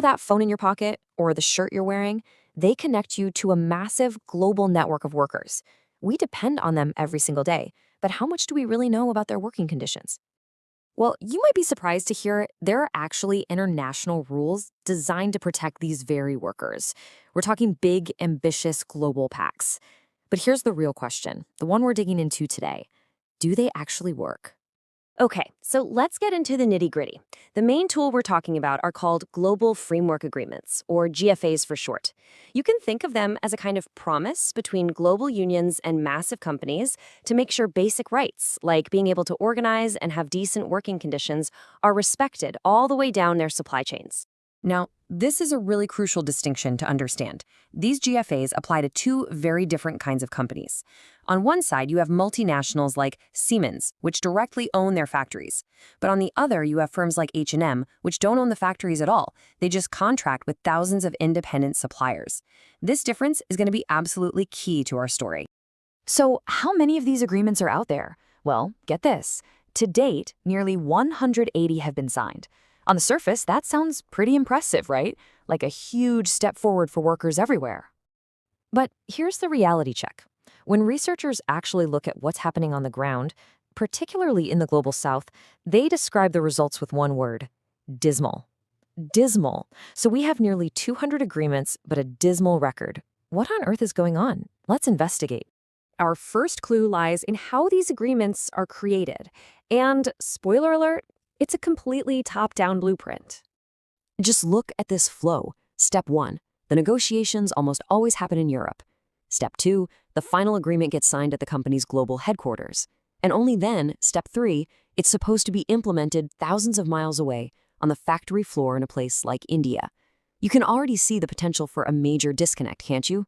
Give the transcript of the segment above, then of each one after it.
that phone in your pocket or the shirt you're wearing, they connect you to a massive global network of workers. We depend on them every single day, but how much do we really know about their working conditions? Well, you might be surprised to hear there are actually international rules designed to protect these very workers. We're talking big, ambitious global pacts. But here's the real question, the one we're digging into today. Do they actually work? Okay, so let's get into the nitty-gritty. The main tool we're talking about are called Global Framework Agreements, or GFAs for short. You can think of them as a kind of promise between global unions and massive companies to make sure basic rights, like being able to organize and have decent working conditions, are respected all the way down their supply chains. Now, this is a really crucial distinction to understand. These GFAs apply to two very different kinds of companies. On one side, you have multinationals like Siemens, which directly own their factories. But on the other, you have firms like H&M, which don't own the factories at all. They just contract with thousands of independent suppliers. This difference is going to be absolutely key to our story. So, how many of these agreements are out there? Well, get this. To date, nearly 180 have been signed. On the surface, that sounds pretty impressive, right? Like a huge step forward for workers everywhere. But here's the reality check. When researchers actually look at what's happening on the ground, particularly in the global south, they describe the results with one word: dismal. Dismal. So we have nearly 200 agreements, but a dismal record. What on earth is going on? Let's investigate. Our first clue lies in how these agreements are created. And, spoiler alert, it's a completely top-down blueprint. Just look at this flow. Step 1, the negotiations almost always happen in Europe. Step 2, the final agreement gets signed at the company's global headquarters. And only then, step 3, it's supposed to be implemented thousands of miles away on the factory floor in a place like India. You can already see the potential for a major disconnect, can't you?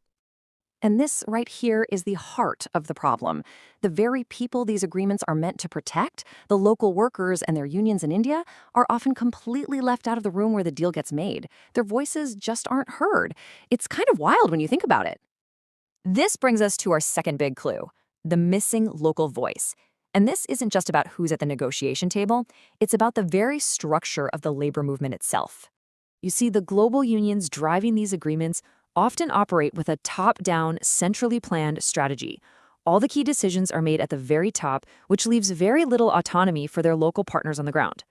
And this right here is the heart of the problem. The very people these agreements are meant to protect, the local workers and their unions in India, are often completely left out of the room where the deal gets made. Their voices just aren't heard. It's kind of wild when you think about it. This brings us to our second big clue, the missing local voice. And this isn't just about who's at the negotiation table, it's about the very structure of the labor movement itself. You see, the global unions driving these agreements often operate with a top-down, centrally planned strategy. All the key decisions are made at the very top, which leaves very little autonomy for their local partners on the ground.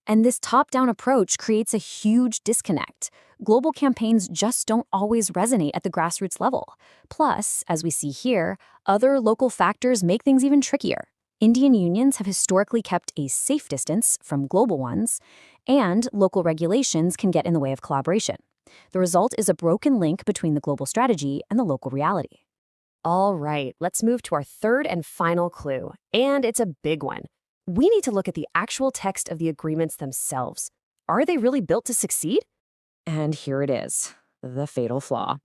And this top-down approach creates a huge disconnect. Global campaigns just don't always resonate at the grassroots level. Plus, as we see here, other local factors make things even trickier. Indian unions have historically kept a safe distance from global ones, and local regulations can get in the way of collaboration. The result is a broken link between the global strategy and the local reality. All right, let's move to our third and final clue, and it's a big one. We need to look at the actual text of the agreements themselves. Are they really built to succeed? And here it is, the fatal flaw.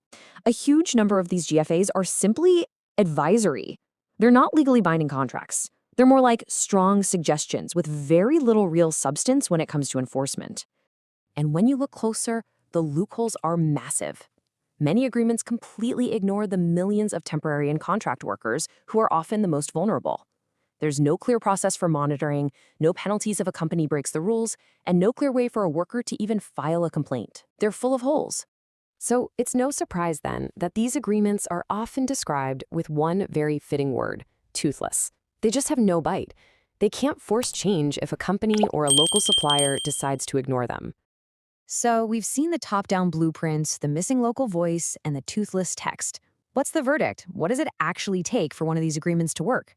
A huge number of these GFAs are simply advisory. They're not legally binding contracts. They're more like strong suggestions with very little real substance when it comes to enforcement. And when you look closer, the loopholes are massive. Many agreements completely ignore the millions of temporary and contract workers who are often the most vulnerable. There's no clear process for monitoring, no penalties if a company breaks the rules, and no clear way for a worker to even file a complaint. They're full of holes. So it's no surprise then that these agreements are often described with one very fitting word: toothless. They just have no bite. They can't force change if a company or a local supplier decides to ignore them. So we've seen the top-down blueprints, the missing local voice, and the toothless text. What's the verdict? What does it actually take for one of these agreements to work?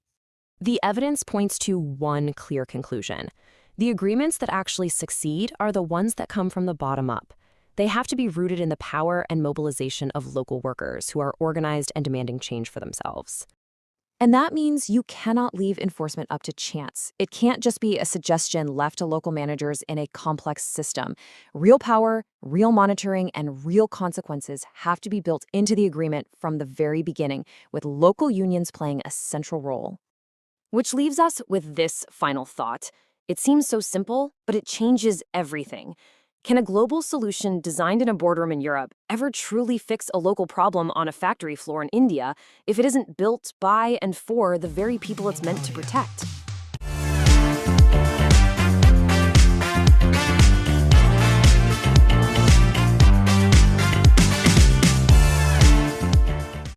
The evidence points to one clear conclusion. The agreements that actually succeed are the ones that come from the bottom up. They have to be rooted in the power and mobilization of local workers who are organized and demanding change for themselves. And that means you cannot leave enforcement up to chance. It can't just be a suggestion left to local managers in a complex system. Real power, real monitoring, and real consequences have to be built into the agreement from the very beginning, with local unions playing a central role. Which leaves us with this final thought. It seems so simple, but it changes everything. Can a global solution designed in a boardroom in Europe ever truly fix a local problem on a factory floor in India if it isn't built by and for the very people it's meant to protect?